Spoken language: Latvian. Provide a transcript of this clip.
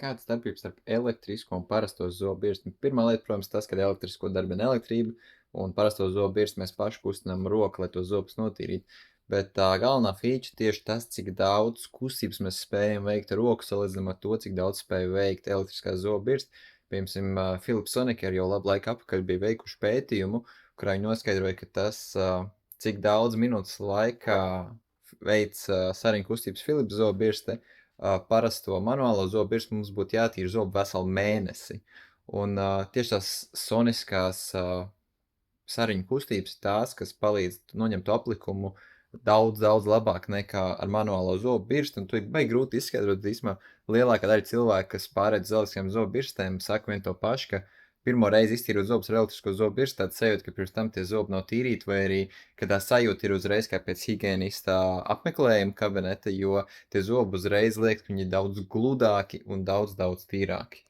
Kāda starpība starp elektrisko un parasto zobu birsti? Pirmā lieta, protams, tas, ka elektrisko darbina elektrība, un parasto zobu birsti mēs paši kustinām roku, lai tos zobus notīrītu. Bet tā galvenā feature tieši tas, cik daudz kustības mēs spējam veikt ar roku, salīdzinām ar to, cik daudz spēja veikt elektriskā zobu birsti. Piemēram, Philips Sonicare jau labu laiku atpakaļ bija veikuši pētījumu, kurā viņi noskaidroja, ka tas, cik daudz minūtes laikā veids sariņu kustības Philips zobu birste, parasto manuālo zobu birstu mums būtu jātīra zobu veselu mēnesi. Un tieši tās soniskās sariņu kustības tās, kas palīdz noņemt to aplikumu daudz, daudz labāk nekā ar manuālo zobu birstu, un tu ir baigi grūti izskaidrot, īstenībā lielākā daļa cilvēku, kas pārēd uz elektriskajām zobu birstēm, saka vien to pašu, ka pirmo reizi iztīrot zobus ar elektrisko zobu birstu, tāds sajūta, ka pirms tam tie zobi nav tīrīti, vai arī, ka tā sajūta ir uzreiz kā pēc higienista apmeklējuma kabineta, jo tie zobi uzreiz liek, ka viņi ir daudz gludāki un daudz, daudz tīrāki.